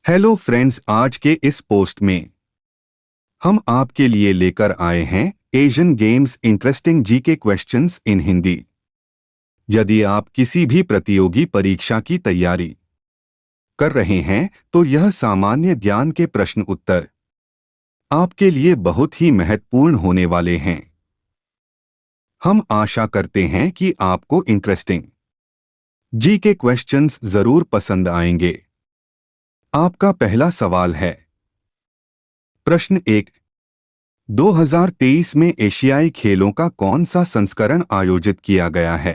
Hello friends, आज के इस पोस्ट में हम आपके लिए लेकर आए हैं Asian games interesting GK questions in Hindi. यदि आप किसी भी प्रतियोगी परीक्षा की तैयारी कर रहे हैं तो यह सामान्य ज्ञान के प्रश्न उत्तर आपके लिए बहुत ही महत्वपूर्ण होने वाले हैं। हम आशा करते हैं कि आपको इंटरेस्टिंग जीके क्वेश्चंस जरूर पसंद आएंगे। आपका पहला सवाल है, प्रश्न 1, 2023 में एशियाई खेलों का कौन सा संस्करण आयोजित किया गया है?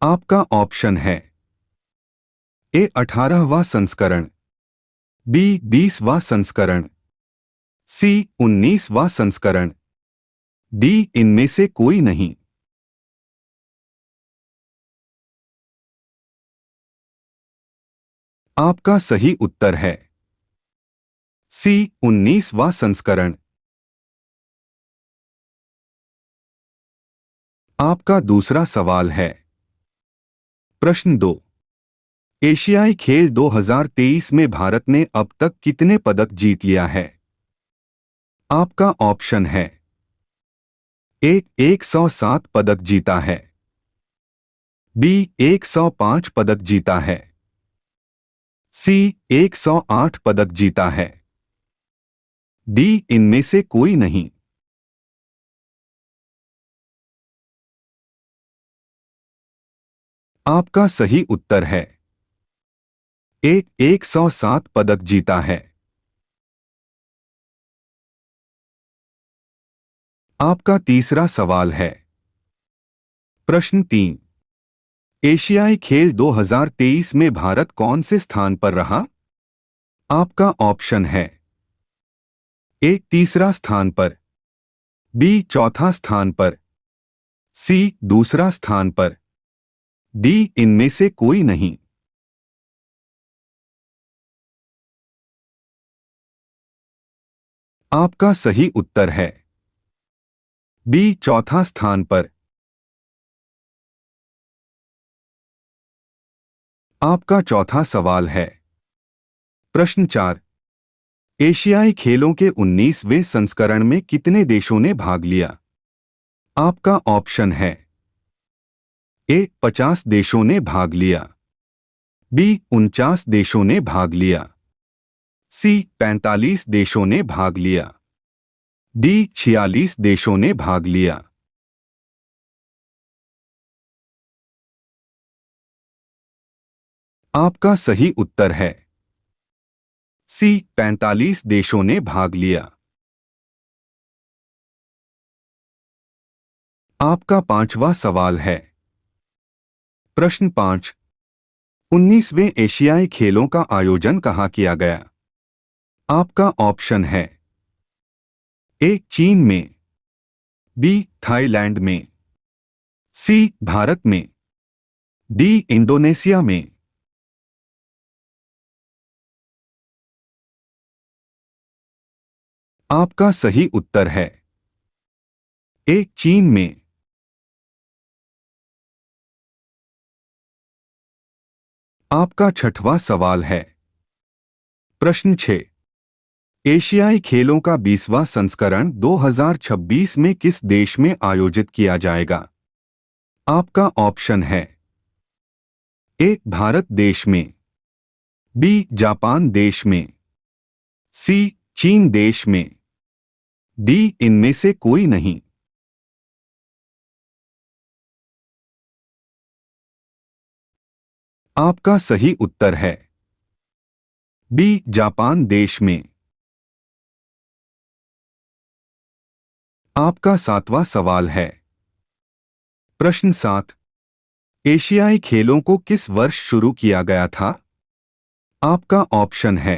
आपका ऑप्शन है ए 18वां संस्करण, बी 20वां संस्करण, सी 19वां संस्करण, डी इनमें से कोई नहीं। आपका सही उत्तर है सी 19वां संस्करण। आपका दूसरा सवाल है, प्रश्न 2, एशियाई खेल 2023 में भारत ने अब तक कितने पदक जीत लिया है? आपका ऑप्शन है ए 107 पदक जीता है, बी 105 पदक जीता है, सी 108 पदक जीता है, डी इनमें से कोई नहीं। आपका सही उत्तर है ए 107 पदक जीता है। आपका तीसरा सवाल है, प्रश्न 3, एशियाई खेल 2023 में भारत कौन से स्थान पर रहा? आपका ऑप्शन है ए तीसरा स्थान पर, बी चौथा स्थान पर, सी दूसरा स्थान पर, डी इनमें से कोई नहीं। आपका सही उत्तर है बी चौथा स्थान पर। आपका चौथा सवाल है, प्रश्न 4, एशियाई खेलों के 19वें संस्करण में कितने देशों ने भाग लिया? आपका ऑप्शन है ए 50 देशों ने भाग लिया, बी 49 देशों ने भाग लिया, सी 45 देशों ने भाग लिया, डी 46 देशों ने भाग लिया। आपका सही उत्तर है सी 45 देशों ने भाग लिया। आपका पांचवा सवाल है, प्रश्न 5, 19वें एशियाई खेलों का आयोजन कहाँ किया गया? आपका ऑप्शन है ए चीन में, बी थाईलैंड में, सी भारत में, डी इंडोनेशिया में। आपका सही उत्तर है ए चीन में। आपका छठवां सवाल है, प्रश्न 6, एशियाई खेलों का 20वां संस्करण 2026 में किस देश में आयोजित किया जाएगा? आपका ऑप्शन है ए भारत देश में, बी जापान देश में, सी चीन देश में, डी इनमें से कोई नहीं। आपका सही उत्तर है बी जापान देश में। आपका सातवां सवाल है, प्रश्न 7, एशियाई खेलों को किस वर्ष शुरू किया गया था? आपका ऑप्शन है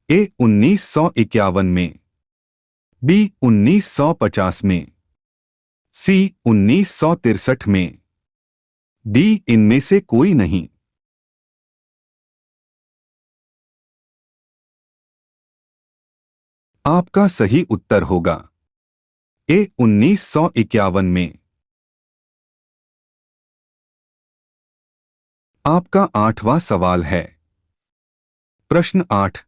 ए 1951 में, बी 1950 में, सी 1963 में, डी इनमें से कोई नहीं। आपका सही उत्तर होगा ए 1951 में। आपका आठवां सवाल है, प्रश्न 8।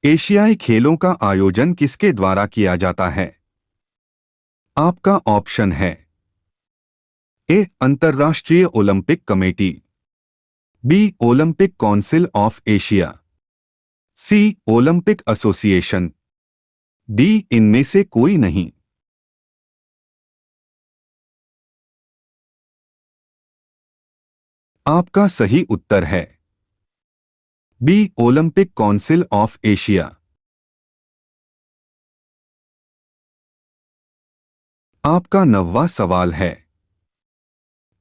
एशियाई खेलों का आयोजन किसके द्वारा किया जाता है? आपका ऑप्शन है ए अंतर्राष्ट्रीय Olympic committee, B Olympic council of Asia, C Olympic association, D इनमें से कोई नहीं। आपका सही उत्तर है B Olympic council of Asia. आपका 9वां सवाल है।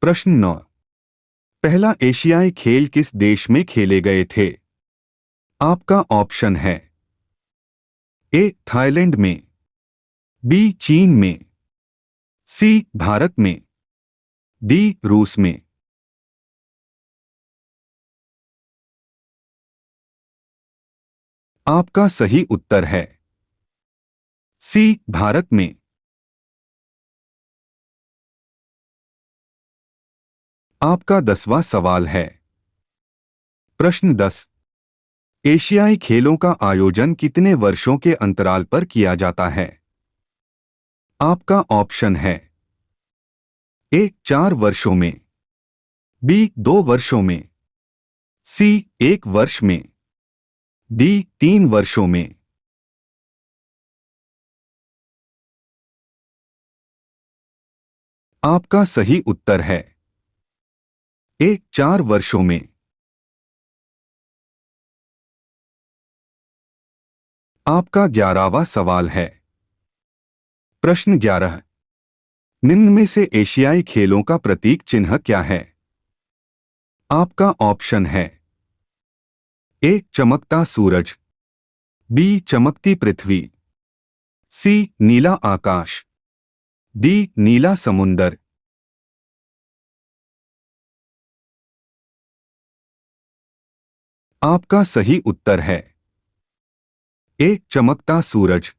प्रश्न 9। पहला एशियाई खेल किस देश में खेले गए थे? आपका ऑप्शन है ए थाईलैंड में, बी चीन में, सी भारत में, डी रूस में। आपका सही उत्तर है सी भारत में। आपका 10वां सवाल है। प्रश्न 10। एशियाई खेलों का आयोजन कितने वर्षों के अंतराल पर किया जाता है? आपका ऑप्शन है ए 4 वर्षों में, बी 2 वर्षों में, सी 1 वर्ष में, डी 3 वर्षों में। आपका सही उत्तर है ए 4 वर्षों में। आपका 11वां सवाल है। प्रश्न 11। निम्न में से एशियाई खेलों का प्रतीक चिन्ह क्या है? आपका ऑप्शन है ए चमकता सूरज, बी चमकती पृथ्वी, सी नीला आकाश, डी नीला समुंदर। आपका सही उत्तर है ए चमकता सूरज।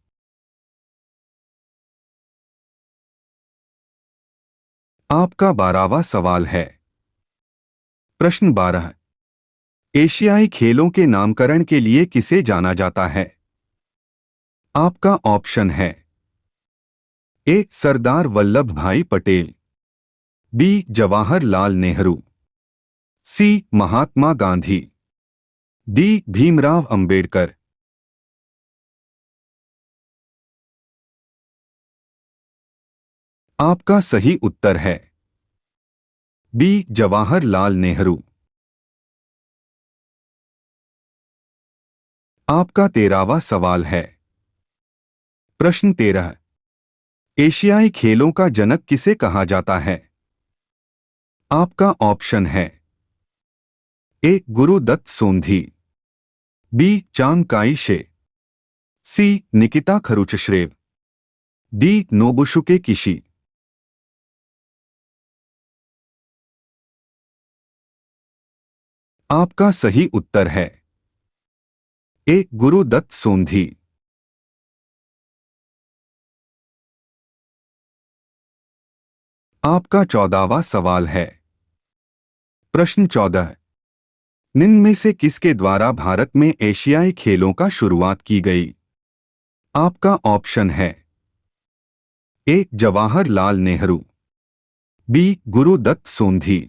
आपका 12वां सवाल है। प्रश्न 12। एशियाई खेलों के नामकरण के लिए किसे जाना जाता है? आपका ऑप्शन है ए सरदार वल्लभ भाई पटेल, बी जवाहरलाल नेहरू, सी महात्मा गांधी, डी भीमराव अंबेडकर। आपका सही उत्तर है बी जवाहरलाल नेहरू। आपका 13वां सवाल है। प्रश्न 13। एशियाई खेलों का जनक किसे कहा जाता है? आपका ऑप्शन है ए गुरुदत्त सोंधी, बी चांग काई शे, सी निकिता खरुचश्रेव, डी नोबुशुके किशी। आपका सही उत्तर है ए गुरुदत्त सोंधी। आपका 14वां सवाल है। प्रश्न 14। निम्न में से किसके द्वारा भारत में एशियाई खेलों का शुरुआत की गई? आपका ऑप्शन है ए जवाहरलाल नेहरू, बी गुरुदत्त सोंधी,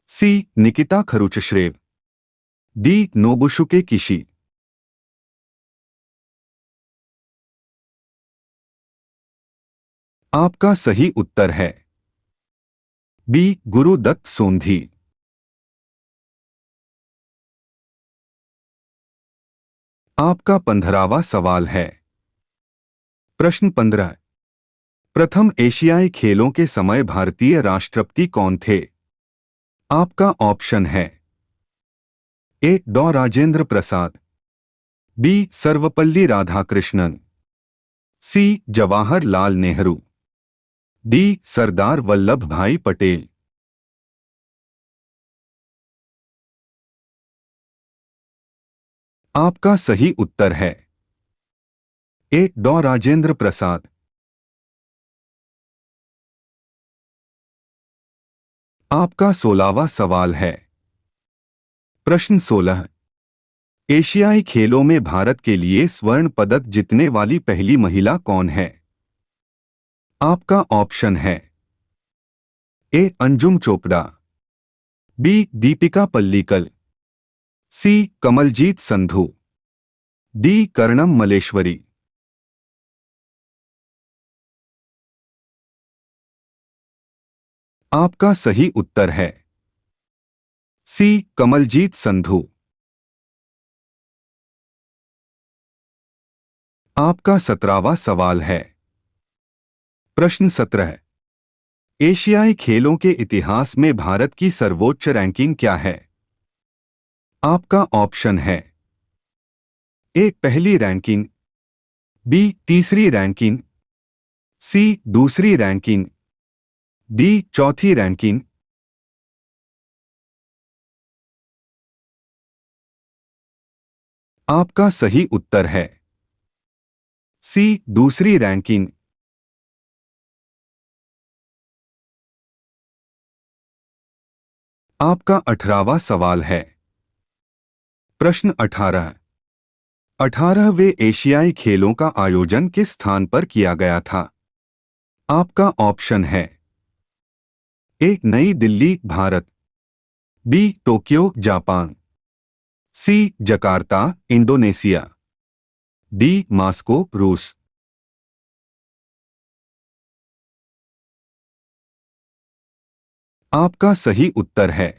सी निकिता खरुचश्रेव, डी नोबुशुके किशी। आपका सही उत्तर है बी गुरुदत्त सोंधी। आपका 15वां सवाल है। प्रश्न 15। प्रथम एशियाई खेलों के समय भारतीय राष्ट्रपति कौन थे? आपका ऑप्शन है ए डॉ राजेंद्र प्रसाद, बी सर्वपल्ली राधाकृष्णन, सी जवाहरलाल नेहरू, डी सरदार वल्लभ भाई पटेल। आपका सही उत्तर है ए डॉ राजेंद्र प्रसाद। आपका 16वां सवाल है। प्रश्न 16। एशियाई खेलों में भारत के लिए स्वर्ण पदक जीतने वाली पहली महिला कौन है? आपका ऑप्शन है ए अंजुम चोपड़ा, बी दीपिका पल्लीकल, सी कमलजीत संधू, डी कर्णम मलेश्वरी। आपका सही उत्तर है सी कमलजीत संधू। आपका 17वां सवाल है। प्रश्न 17। एशियाई खेलों के इतिहास में भारत की सर्वोच्च रैंकिंग क्या है? आपका ऑप्शन है ए पहली रैंकिंग, बी तीसरी रैंकिंग, सी दूसरी रैंकिंग, डी चौथी रैंकिंग। आपका सही उत्तर है सी दूसरी रैंकिंग। आपका 18वां सवाल है। प्रश्न 18। 18वें एशियाई खेलों का आयोजन किस स्थान पर किया गया था? आपका ऑप्शन है A Nai Delhi Bharat, B Tokyo Japan, C Jakarta Indonesia, D Moscow रूस। आपका सही उत्तर है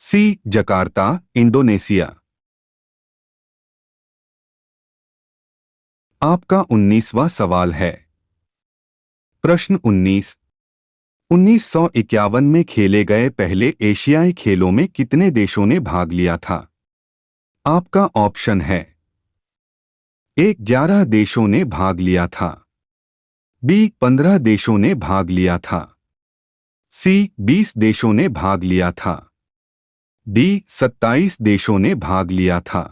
सी जकार्ता इंडोनेशिया। आपका 19वां सवाल है। प्रश्न 19। 1951 में खेले गए पहले एशियाई खेलों में कितने देशों ने भाग लिया था? आपका ऑप्शन है ए 11 देशों ने भाग लिया था, बी 15 देशों ने भाग लिया था, सी 20 देशों ने भाग लिया था, डी 27 देशों ने भाग लिया था।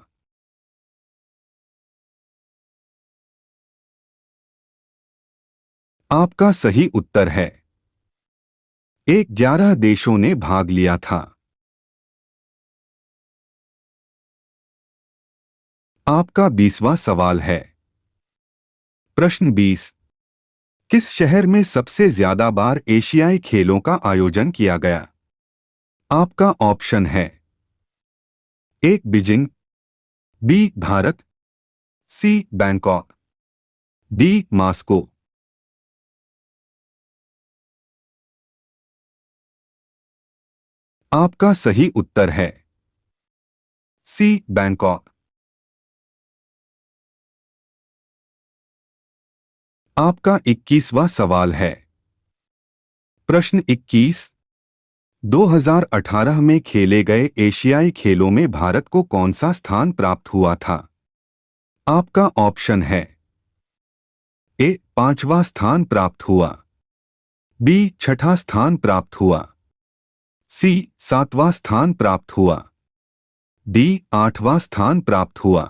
आपका सही उत्तर है ए 11 देशों ने भाग लिया था। आपका 20वां सवाल है। प्रश्न 20। किस शहर में सबसे ज्यादा बार एशियाई खेलों का आयोजन किया गया? आपका ऑप्शन है ए बीजिंग, बी भारत, सी बैंकॉक, डी मास्को। आपका सही उत्तर है सी बैंकॉक। आपका 21वां सवाल है। प्रश्न 21। 2018 में खेले गए एशियाई खेलों में भारत को कौन सा स्थान प्राप्त हुआ था? आपका ऑप्शन है ए 5वां स्थान प्राप्त हुआ, बी 6ठा स्थान प्राप्त हुआ, सी 7वां स्थान प्राप्त हुआ, डी 8वां स्थान प्राप्त हुआ।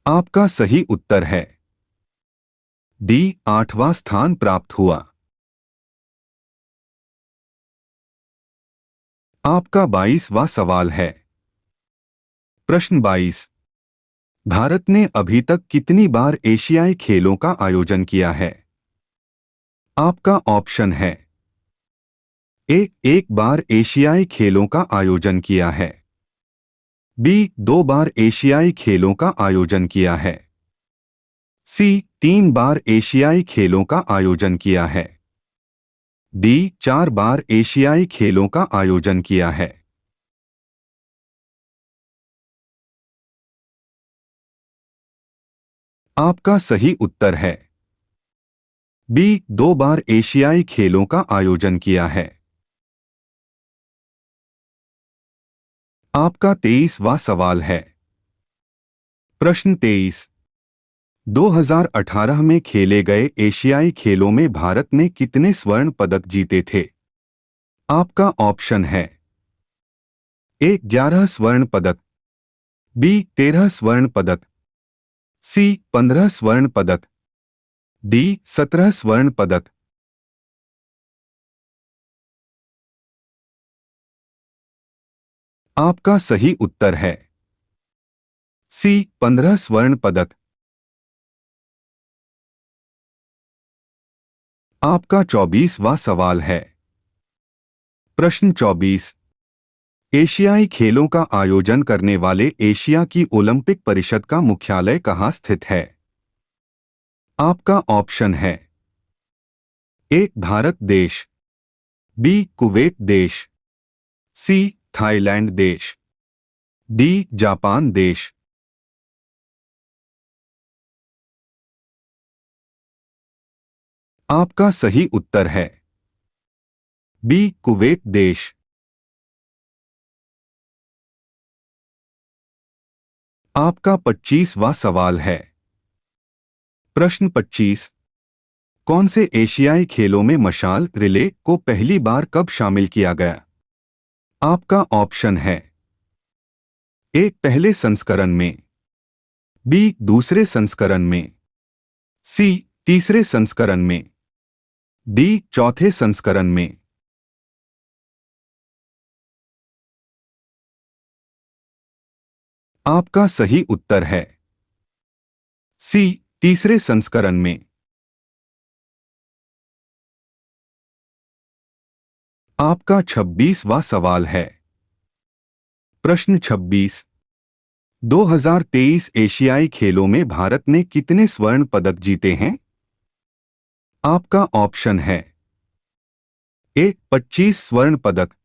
आपका सही उत्तर है डी 8वां स्थान प्राप्त हुआ। आपका 22वां सवाल है। प्रश्न 22। भारत ने अभी तक कितनी बार एशियाई खेलों का आयोजन किया है? आपका ऑप्शन है ए एक बार एशियाई खेलों का आयोजन किया है, बी 2 बार एशियाई खेलों का आयोजन किया है, सी 3 बार एशियाई खेलों का आयोजन किया है, डी 4 बार एशियाई खेलों का आयोजन किया है। आपका सही उत्तर है बी 2 बार एशियाई खेलों का आयोजन किया है। आपका 23वां सवाल है। प्रश्न 23। 2018 में खेले गए एशियाई खेलों में भारत ने कितने स्वर्ण पदक जीते थे? आपका ऑप्शन है ए 11 स्वर्ण पदक, बी 13 स्वर्ण पदक, सी 15 स्वर्ण पदक, डी 17 स्वर्ण पदक। आपका सही उत्तर है सी 15 स्वर्ण पदक। आपका 24वां सवाल है। प्रश्न 24। एशियाई खेलों का आयोजन करने वाले एशिया की ओलंपिक परिषद का मुख्यालय कहाँ स्थित है? आपका ऑप्शन है ए भारत देश, बी कुवैत देश, सी थाईलैंड देश, डी जापान देश। आपका सही उत्तर है बी कुवैत देश। आपका 25वां सवाल है। प्रश्न 25। कौन से एशियाई खेलों में मशाल रिले को पहली बार कब शामिल किया गया? आपका ऑप्शन है ए पहले संस्करण में, बी दूसरे संस्करण में, सी तीसरे संस्करण में, डी चौथे संस्करण में। आपका सही उत्तर है सी तीसरे संस्करण में। आपका 26वां सवाल है। प्रश्न 26। 2023 एशियाई खेलों में भारत ने कितने स्वर्ण पदक जीते हैं? आपका ऑप्शन है ए 25 स्वर्ण पदक,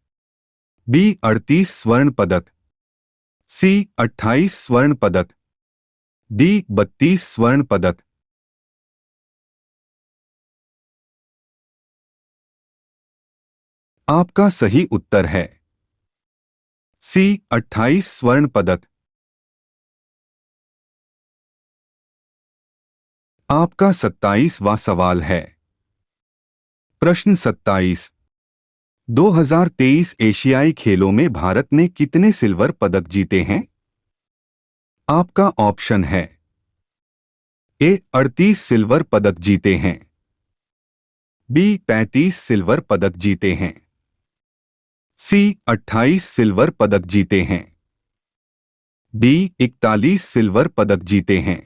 बी 38 स्वर्ण पदक, सी 28 स्वर्ण पदक, डी 32 स्वर्ण पदक। आपका सही उत्तर है सी 28 स्वर्ण पदक। आपका 27वां सवाल है। प्रश्न 27। 2023 एशियाई खेलों में भारत ने कितने सिल्वर पदक जीते हैं? आपका ऑप्शन है ए 38 सिल्वर पदक जीते हैं, बी 35 सिल्वर पदक जीते हैं, सी 28 सिल्वर पदक जीते हैं, डी 41 सिल्वर पदक जीते हैं।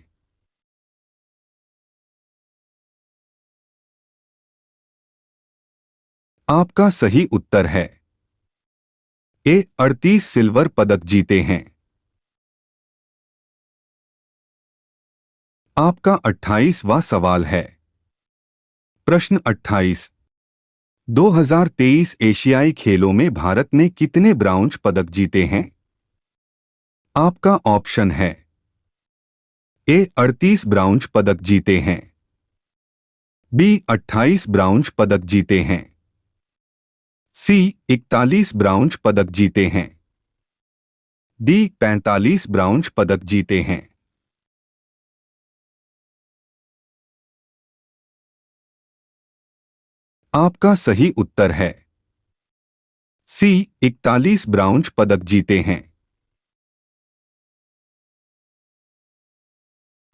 आपका सही उत्तर है ए 38 सिल्वर पदक जीते हैं। आपका 28वां सवाल है। प्रश्न 28। 2023 एशियाई खेलों में भारत ने कितने ब्राउंज पदक जीते हैं? आपका ऑप्शन है ए 38 ब्राउंज पदक जीते हैं, बी 28 ब्राउंज पदक जीते हैं, सी 41 ब्राउंज पदक जीते हैं, डी 45 ब्राउंज पदक जीते हैं। आपका सही उत्तर है सी 41 ब्राउंज पदक जीते हैं।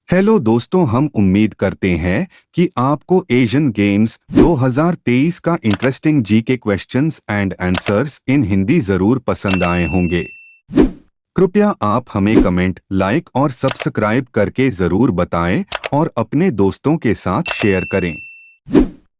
हेलो दोस्तों, हम उम्मीद करते हैं कि आपको एशियन गेम्स 2023 का interesting GK questions and answers in Hindi जरूर पसंद आए होंगे। कृपया आप हमें कमेंट, लाइक और सब्सक्राइब करके जरूर बताएं और अपने दोस्तों के साथ शेयर करें।